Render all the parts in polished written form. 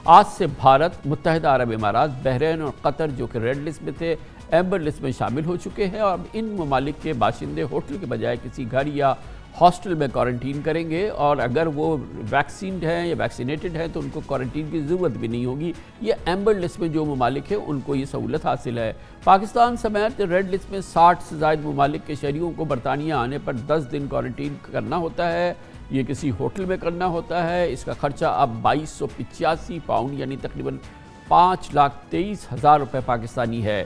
آج سے بھارت، متحدہ عرب امارات، بحرین اور قطر جو کہ ریڈ لسٹ میں تھے، ایمبر لسٹ میں شامل ہو چکے ہیں، اور اب ان ممالک کے باشندے ہوٹل کے بجائے کسی گھر یا ہاسٹل میں کوارنٹین کریں گے، اور اگر وہ ویکسینڈ ہیں یا ویکسینیٹڈ ہیں تو ان کو کوارنٹین کی ضرورت بھی نہیں ہوگی۔ یہ ایمبر لسٹ میں جو ممالک ہیں ان کو یہ سہولت حاصل ہے۔ پاکستان سمیت ریڈ لسٹ میں 60 سے زائد ممالک کے شہریوں کو برطانیہ آنے پر 10 دن کوارنٹین کرنا ہوتا ہے۔ یہ کسی ہوٹل میں کرنا ہوتا ہے۔ اس کا خرچہ اب 2285 پاؤنڈ یعنی تقریباً 5,23,000 روپے پاکستانی ہے۔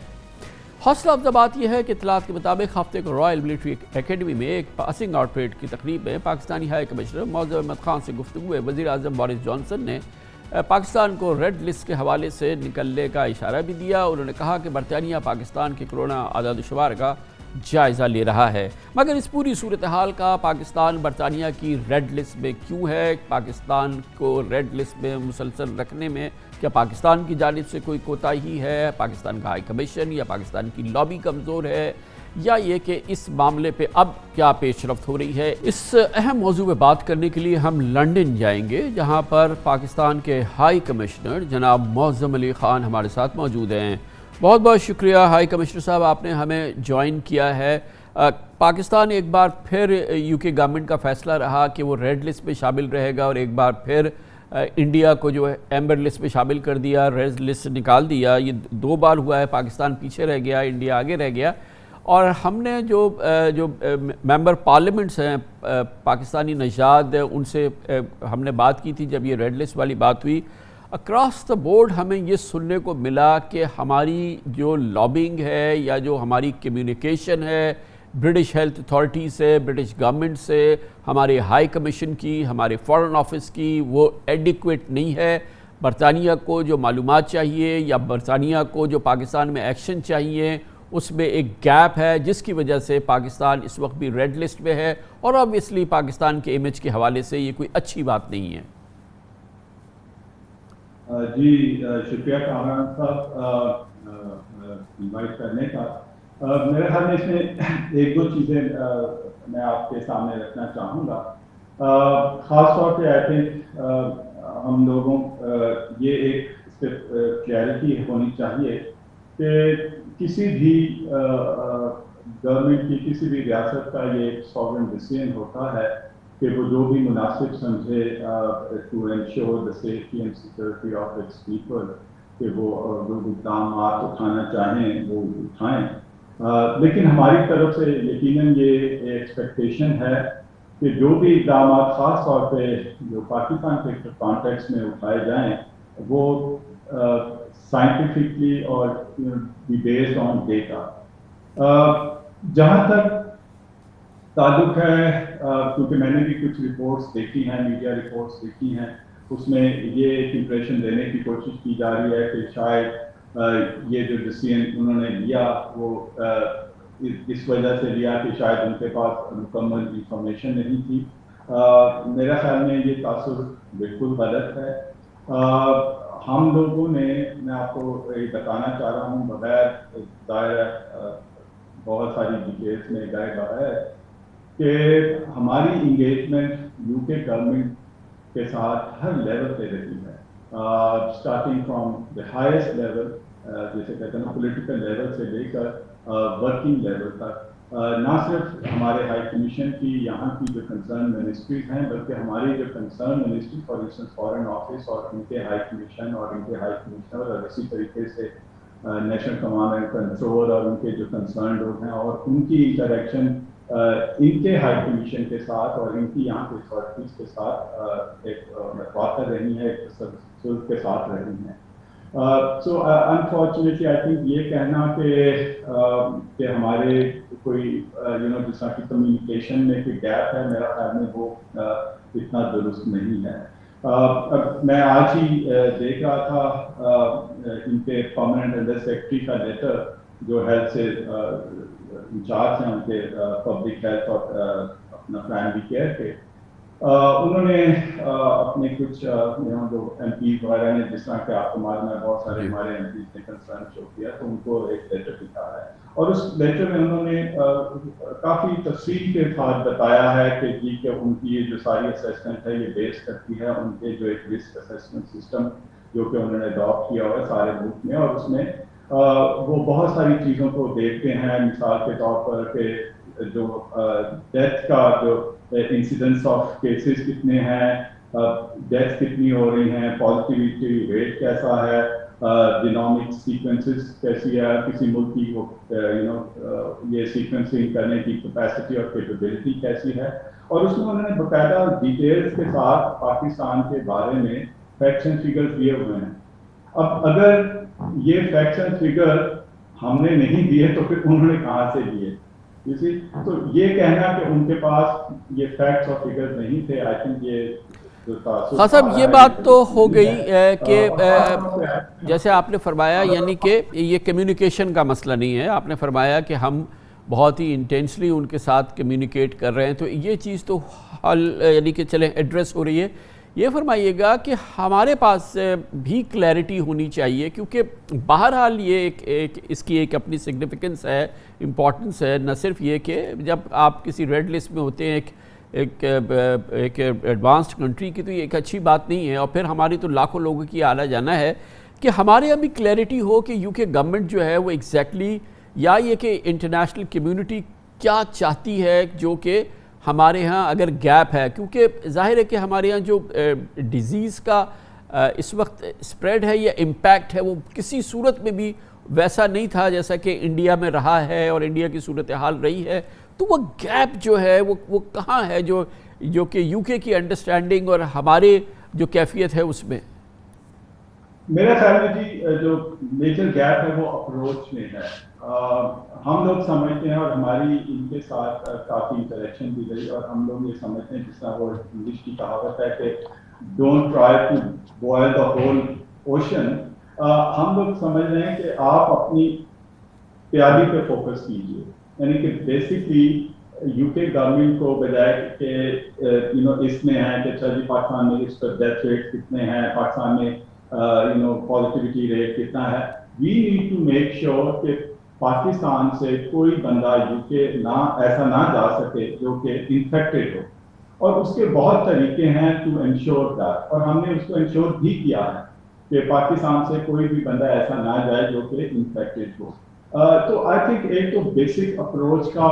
حوصلہ افزا بات یہ ہے کہ اطلاعات کے مطابق ہفتے کو رائل ملٹری اکیڈمی میں ایک پاسنگ آؤٹ پریڈ کی تقریب میں پاکستانی ہائی کمشنر معظم احمد خان سے گفتگو میں وزیر اعظم بورس جانسن نے پاکستان کو ریڈ لسٹ کے حوالے سے نکلنے کا اشارہ بھی دیا۔ انہوں نے کہا کہ برطانیہ پاکستان کے کورونا اعداد و شمار کا جائزہ لے رہا ہے، مگر اس پوری صورتحال کا پاکستان برطانیہ کی ریڈ لسٹ میں کیوں ہے؟ پاکستان کو ریڈ لسٹ میں مسلسل رکھنے میں کیا پاکستان کی جانب سے کوئی کوتاہی ہے؟ پاکستان کا ہائی کمیشن یا پاکستان کی لابی کمزور ہے، یا یہ کہ اس معاملے پہ اب کیا پیش رفت ہو رہی ہے؟ اس اہم موضوع پہ بات کرنے کے لیے ہم لنڈن جائیں گے، جہاں پر پاکستان کے ہائی کمشنر جناب معظم علی خان ہمارے ساتھ موجود ہیں۔ بہت بہت شکریہ ہائی کمشنر صاحب، آپ نے ہمیں جوائن کیا ہے۔ پاکستان ایک بار پھر یو کے گورنمنٹ کا فیصلہ رہا کہ وہ ریڈ لسٹ میں شامل رہے گا، اور ایک بار پھر انڈیا کو جو ہے ایمبر لسٹ میں شامل کر دیا، ریڈ لسٹ سے نکال دیا۔ یہ دو بار ہوا ہے، پاکستان پیچھے رہ گیا، انڈیا آگے رہ گیا۔ اور ہم نے جو ممبر پارلیمنٹس ہیں پاکستانی نژاد، ان سے ہم نے بات کی تھی جب یہ ریڈ لسٹ والی بات ہوئی۔ اکراس دا بورڈ ہمیں یہ سننے کو ملا کہ ہماری جو لابنگ ہے یا جو ہماری کمیونیکیشن ہے برٹش ہیلتھ اتھارٹی سے، برٹش گورنمنٹ سے، ہمارے ہائی کمیشن کی، ہمارے فارن آفس کی، وہ ایڈیکویٹ نہیں ہے۔ برطانیہ کو جو معلومات چاہیے یا برطانیہ کو جو پاکستان میں ایکشن چاہیے، اس میں ایک گیپ ہے، جس کی وجہ سے پاکستان اس وقت بھی ریڈ لسٹ میں ہے، اور اب اس لیے پاکستان کے امیج کے حوالے سے یہ کوئی اچھی بات نہیں ہے۔ جی شکریہ کامران صاحب انوائٹ کرنے کا۔ میرے خیال میں اس میں ایک دو چیزیں میں آپ کے سامنے رکھنا چاہوں گا۔ خاص طور پہ آئی تھنک ہم لوگوں یہ ایک اس پہ کلیئرٹی ہونی چاہیے کہ کسی بھی گورنمنٹ کی کسی بھی ریاست کا یہ سوورن ڈیسیژن ہوتا ہے کہ وہ جو بھی مناسب سمجھے to ensure the safety and security of its people, کہ وہ جو اقدامات اٹھانا چاہیں وہ اٹھائیں۔ لیکن ہماری طرف سے یقیناً یہ ایکسپیکٹیشن ہے کہ جو بھی اقدامات خاص طور پہ جو پاکستان کے کانٹیکس میں اٹھائے جائیں وہ سائنٹیفکلی اور بی بیسڈ آن ڈیٹا۔ جہاں تک تعلق ہے، کیونکہ میں نے بھی کچھ رپورٹس دیکھی ہیں، میڈیا رپورٹس دیکھی ہیں، اس میں یہ ایک امپریشن دینے کی کوشش کی جا رہی ہے کہ شاید یہ جو ڈیسیژن انہوں نے لیا وہ اس وجہ سے لیا کہ شاید ان کے پاس مکمل انفارمیشن نہیں تھی۔ میرا خیال میں یہ تاثر بالکل غلط ہے۔ ہم لوگوں نے، میں آپ کو یہ بتانا چاہ رہا ہوں بغیر دائرہ بہت ساری ڈیٹیلس میں گئے بغیر، کہ ہماری انگیجمنٹ یو کے گورنمنٹ کے ساتھ ہر لیول پہ رہی ہے، starting from the highest level, جیسے کہتے ہیں پولیٹیکل لیول سے لے کر ورکنگ لیول تک۔ نہ صرف ہمارے ہائی کمیشن کی یہاں کی جو کنسرن منسٹریز ہیں، بلکہ ہماری جو concern ministry for instance foreign office اور ان کے ہائی کمیشن اور ان کے ہائی کمشنر، اور اسی طریقے سے نیشنل کمانڈ اینڈ کنٹرول اور ان کے جو کنسرن لوگ ہیں، اور ان کی انٹریکشن ان کے ہائی کمیشن کے ساتھ اور ان کی یہاں کے اتھارٹیز کے ساتھ ایک متواتر رہی ہے، ایک تسلسل کے ساتھ رہی ہیں۔ سو انفارچونیٹلی آئی تھنک یہ کہنا کہ ہمارے کوئی جس طرح کی کمیونیکیشن میں کوئی گیپ ہے، میرا خیال میں وہ اتنا درست نہیں ہے۔ اب میں آج ہی دیکھ رہا تھا ان کے پرماننٹ انڈر سیکرٹری کا لیٹر جو ہیلتھ سے انچارج ہیں ان کے پبلک ہیلتھ اور اپنا فیملی کیئر کے، انہوں نے اپنے کچھ جو ایم پی وغیرہ نے، جس طرح کہ آپ کو معلوم ہے بہت سارے ہمارے ایم پیز نے کنسرن شو کیا، تو ان کو ایک لیٹر لکھا ہے، اور اس لیٹر میں انہوں نے کافی تفصیل کے ساتھ بتایا ہے کہ جی کہ ان کی یہ جو ساری اسیسمنٹ ہے یہ بیس کرتی ہے ان کے جو ایک رسک اسیسمنٹ سسٹم جو کہ انہوں نے اڈاپٹ کیا ہوا ہے سارے ملک میں، اور اس میں وہ بہت ساری چیزوں کو دیکھتے ہیں، مثال کے طور پر کہ جو ڈیتھ کا جو انسیڈنس آف کیسز کتنے ہیں، ڈیتھ کتنی ہو رہی ہیں، پازیٹیوٹی ریٹ کیسا ہے، جینومک سیکوینسز کیسی ہے، کسی ملک کی یہ سیکوینسنگ کرنے کی کیپیسٹی اور کیپیبلٹی کیسی ہے، اور اس میں انہوں نے باقاعدہ ڈیٹیلز کے ساتھ پاکستان کے بارے میں فیکٹس اینڈ فگرز دیے ہوئے ہیں۔ اب اگر یہ فیکٹس اینڈ فگر ہم نے نہیں دیے تو پھر انہوں نے کہاں سے دیے؟ تو یہ کہنا کہ ان کے پاس یہ فیکٹس اور فگرز نہیں تھے، آئی تھنک یہ خان صاحب یہ بات تو ہو گئی کہ جیسے آپ نے فرمایا، یعنی کہ یہ کمیونیکیشن کا مسئلہ نہیں ہے، آپ نے فرمایا کہ ہم بہت ہی انٹینسلی ان کے ساتھ کمیونیکیٹ کر رہے ہیں، تو یہ چیز تو حل یعنی کہ چلیں ایڈریس ہو رہی ہے۔ یہ فرمائیے گا کہ ہمارے پاس بھی کلیئرٹی ہونی چاہیے، کیونکہ بہرحال یہ ایک اس کی ایک اپنی سگنیفیکنس ہے، امپورٹنس ہے، نہ صرف یہ کہ جب آپ کسی ریڈ لسٹ میں ہوتے ہیں ایک ایڈوانسڈ کنٹری کی، تو یہ ایک اچھی بات نہیں ہے، اور پھر ہماری تو لاکھوں لوگوں کی آنا جانا ہے کہ ہمارے یہاں بھی کلیئرٹی ہو کہ یو کے گورنمنٹ جو ہے وہ ایگزیکٹلی، یا یہ کہ انٹرنیشنل کمیونٹی کیا چاہتی ہے، جو کہ ہمارے ہاں اگر گیپ ہے، کیونکہ ظاہر ہے کہ ہمارے ہاں جو ڈیزیز کا اس وقت اسپریڈ ہے یا امپیکٹ ہے، وہ کسی صورت میں بھی ویسا نہیں تھا جیسا کہ انڈیا میں رہا ہے اور انڈیا کی صورتحال رہی ہے۔ تو وہ گیپ جو ہے وہ کہاں ہے جو کہ یو کے کی انڈرسٹینڈنگ اور ہمارے جو کیفیت ہے اس میں؟ میرا خیال ہے جی جو میجر گیپ ہے وہ اپروچ میں ہے۔ ہم لوگ سمجھتے ہیں، اور ہماری ان کے ساتھ کافی انٹریکشن بھی رہی، اور ہم لوگ یہ سمجھتے ہیں، جس طرح وہ انگلش کی کہاوت ہے کہ don't try to boil the whole ocean, ہم لوگ سمجھ رہے ہیں کہ آپ اپنی تیاری پہ فوکس کیجیے، یعنی کہ بیسکلی یو کے گورنمنٹ کو بجائے کہ اس میں ہے کہ اچھا جی پاکستان میں اس پر ڈیتھ ریٹ کتنے ہیں، پاکستان میں پازیٹیوٹی ریٹ کتنا ہے، we need to make sure کہ پاکستان سے کوئی بندہ یو کے ایسا نہ جا سکے جو کہ انفیکٹڈ ہو، اور اس کے بہت طریقے ہیں ٹو انشور دیٹ، اور ہم نے اس کو انشور بھی کیا ہے کہ پاکستان سے کوئی بھی بندہ ایسا نہ جائے جو کہ انفیکٹڈ ہو۔ تو آئی تھنک ایک تو بیسک اپروچ کا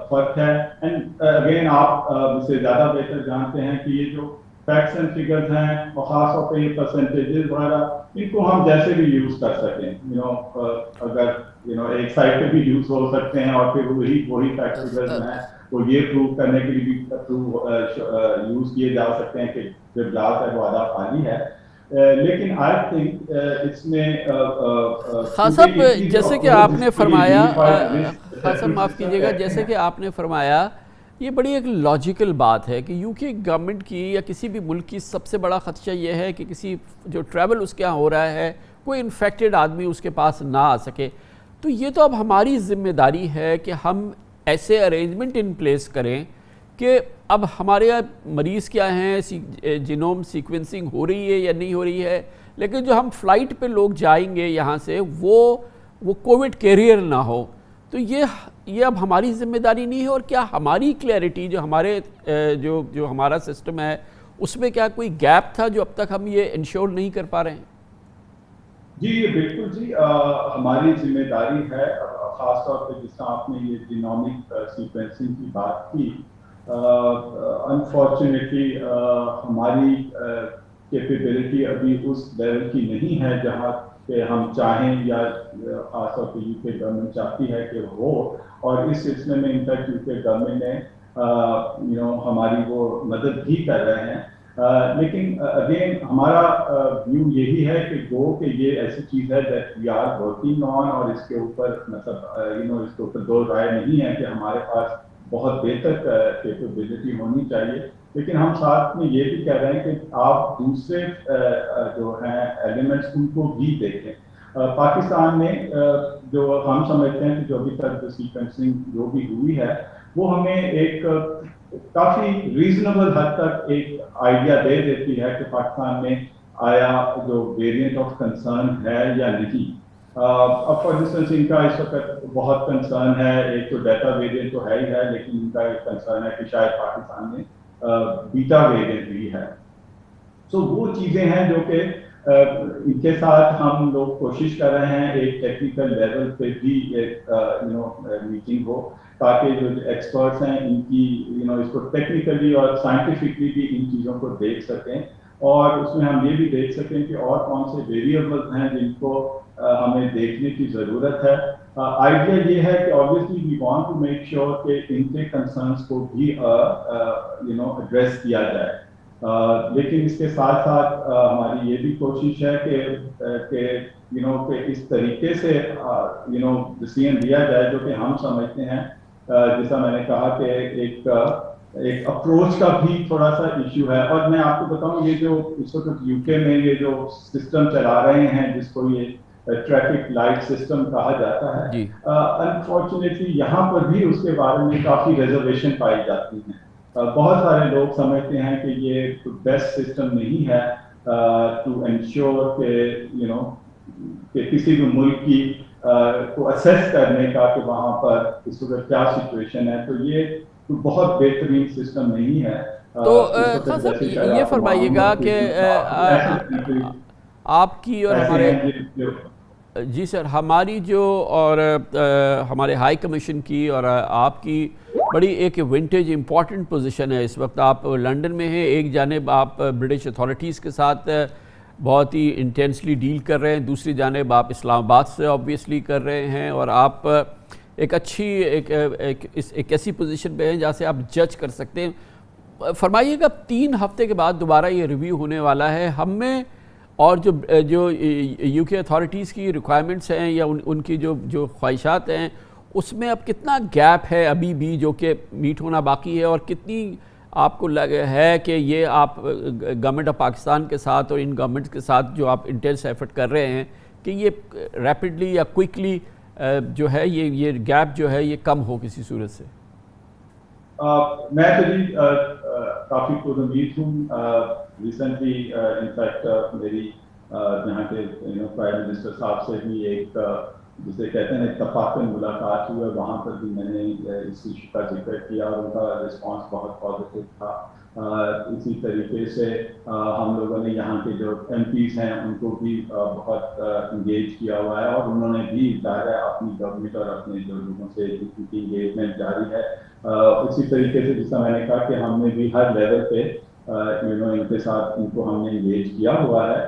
فرق ہے، اینڈ اگین آپ مجھ سے زیادہ بہتر جانتے ہیں کہ یہ جو فیکٹس اینڈ فگرز ہیں، اور خاص طور پہ یہ پرسنٹیجز وغیرہ، ان کو ہم جیسے بھی یوز کر سکیں، اگر ایک سائڈ پہ بھی یوز ہو سکتے ہیں، اور پھر وہی فیکٹ فگرز ہیں وہ یہ پروو کرنے کے لیے بھی یوز کیے جا سکتے ہیں کہ جو گلاس ہے وہ آدھا خالی ہے۔ لیکن آئی تھنک اس میں خان صاحب جیسے کہ آپ نے فرمایا، خان صاحب معاف کیجیے گا، جیسے کہ آپ نے فرمایا، یہ بڑی ایک لاجیکل بات ہے کہ یو کے گورنمنٹ کی یا کسی بھی ملک کی سب سے بڑا خدشہ یہ ہے کہ کسی جو ٹریول اس کے ہاں ہو رہا ہے، کوئی انفیکٹڈ آدمی اس کے پاس نہ آ سکے۔ تو یہ تو اب ہماری ذمہ داری ہے کہ ہم ایسے ارینجمنٹ ان پلیس کریں کہ اب ہمارے یہاں مریض کیا ہیں، جینوم سیکوینسنگ ہو رہی ہے یا نہیں ہو رہی ہے، لیکن جو ہم فلائٹ پہ لوگ جائیں گے یہاں سے وہ کووڈ کیریئر نہ ہو۔ تو یہ اب ہماری ذمہ داری نہیں ہے، اور کیا ہماری کلیئرٹی جو ہمارے جو ہمارا سسٹم ہے اس میں کیا کوئی گیپ تھا جو اب تک ہم یہ انشور نہیں کر پا رہے ہیں؟ جی یہ بالکل جی ہماری ذمہ داری ہے، خاص طور پہ جس طرح آپ نے یہ جینومک سیکوینسنگ کی بات کی، انفارچونیٹلی ہماری کیپیبلٹی ابھی اس لیول کی نہیں ہے جہاں کہ ہم چاہیں، یا خاص طور پہ یو کے گورنمنٹ چاہتی ہے کہ ہو، اور اس سلسلے میں انفیکٹ یو کے گورنمنٹ نے ہماری وہ مدد بھی کر رہے ہیں۔ لیکن اگین ہمارا ویو یہی ہے کہ یہ ایسی چیز ہے that we are working on, اور اس کے اوپر مطلب اس کے اوپر دو رائے نہیں ہے کہ ہمارے پاس بہت بہتر کیپیبلٹی ہونی چاہیے، لیکن ہم ساتھ میں یہ بھی کہہ رہے ہیں کہ آپ دوسرے جو ہیں ایلیمنٹس ان کو بھی دیکھیں۔ پاکستان میں جو ہم سمجھتے ہیں کہ جو ابھی تک سیکوینسنگ جو بھی ہوئی ہے وہ ہمیں ایک کافی ریزنیبل حد تک ایک آئیڈیا دے دیتی ہے کہ پاکستان میں آیا جو ویریئنٹ آف کنسرن ہے یا نہیں۔ اب فار انسٹنس ان کا اس وقت بہت کنسرن ہے، ایک تو ڈیٹا ویریئنٹ تو ہے ہی ہے، لیکن ان کا ایک کنسرن ہے کہ شاید پاکستان میں بیٹا ویریئنٹ بھی ہے۔ سو وہ چیزیں ہیں جو کہ ان کے ساتھ ہم لوگ کوشش کر رہے ہیں ایک ٹیکنیکل لیول پہ بھی ایک میٹنگ ہو تاکہ جو ایکسپرٹس ہیں ان کی اس کو ٹیکنیکلی اور سائنٹیفکلی بھی ان چیزوں کو دیکھ سکیں اور اس میں ہم یہ بھی دیکھ سکیں کہ اور کون سے ویریبلز ہیں جن کو ہمیں دیکھنے کی ضرورت ہے. آئیڈیا یہ ہے کہ obviously we want to make sure کہ ان کے کنسرنس کو بھی ایڈریس کیا جائے, لیکن اس کے ساتھ ساتھ ہماری یہ بھی کوشش ہے کہ اس طریقے سے ڈسیزن لیا جائے جو کہ ہم سمجھتے ہیں, جیسا میں نے کہا کہ ایک اپروچ کا بھی تھوڑا سا ایشو ہے. اور میں آپ کو بتاؤں یہ جو اس وقت یو کے میں یہ جو سسٹم چلا رہے ہیں جس کو یہ ٹریفک لائٹ سسٹم کہا جاتا ہے, انفارچونیٹلی یہاں پر بھی اس کے بارے میں کافی ریزرویشن پائی جاتی ہیں. بہت سارے لوگ سمجھتے ہیں کہ یہ بیسٹ سسٹم نہیں ہے ٹو انشور کہ کسی بھی ملک کی کو اسیس کرنے کا کہ وہاں پر اس وقت کیا سچویشن ہے. تو یہ بہت بہترین سسٹم نہیں ہے. تو خان صاحب یہ فرمائیے گا کہ آپ کی اور ہمارے جی سر ہماری جو اور ہمارے ہائی کمیشن کی اور آپ کی بڑی ایک ونٹیج امپورٹنٹ پوزیشن ہے اس وقت. آپ لنڈن میں ہیں, ایک جانب آپ برٹش اتھارٹیز کے ساتھ بہت ہی انٹینسلی ڈیل کر رہے ہیں, دوسری جانب آپ اسلام آباد سے آبویسلی کر رہے ہیں, اور آپ ایک اچھی ایک ایسی پوزیشن پہ ہیں جہاں سے آپ جج کر سکتے ہیں. فرمائیے گا 3 ہفتے کے بعد دوبارہ یہ ریویو ہونے والا ہے, ہم میں اور جو یو کے اتھارٹیز کی ریکوائرمنٹس ہیں یا ان کی جو خواہشات ہیں اس میں اب کتنا گیپ ہے ابھی بھی جو کہ میٹ ہونا باقی ہے, اور کتنی آپ کو ہے کہ یہ آپ گورنمنٹ آف پاکستان کے ساتھ اور ان گورنمنٹس کے ساتھ جو آپ انٹینس ایفرٹ کر رہے ہیں کہ یہ ریپڈلی یا کوئکلی جو ہے یہ گیپ جو ہے یہ کم ہو کسی صورت سے؟ میں تو جی کافی پرامید ہوں. ریسنٹلی انفیکٹ میری یہاں کے پرائم منسٹر صاحب سے بھی ایک جسے کہتے ہیں اتفاقاً ملاقات ہوئی, اور وہاں پر بھی میں نے اس ایشو کا ذکر کیا اور ان کا رسپانس بہت پازیٹیو تھا. اسی طریقے سے ہم لوگوں نے یہاں کے جو ایم پیز ہیں ان کو بھی بہت انگیج کیا ہوا ہے, اور انہوں نے بھی ظاہر ہے اپنی گورنمنٹ اور اپنے جو لوگوں سے انگیجمنٹ جاری ہے. اسی طریقے سے جیسا میں نے کہا کہ ہم نے بھی ہر لیول پہ ان کے ساتھ ان کو ہم نے انگیج کیا ہوا ہے.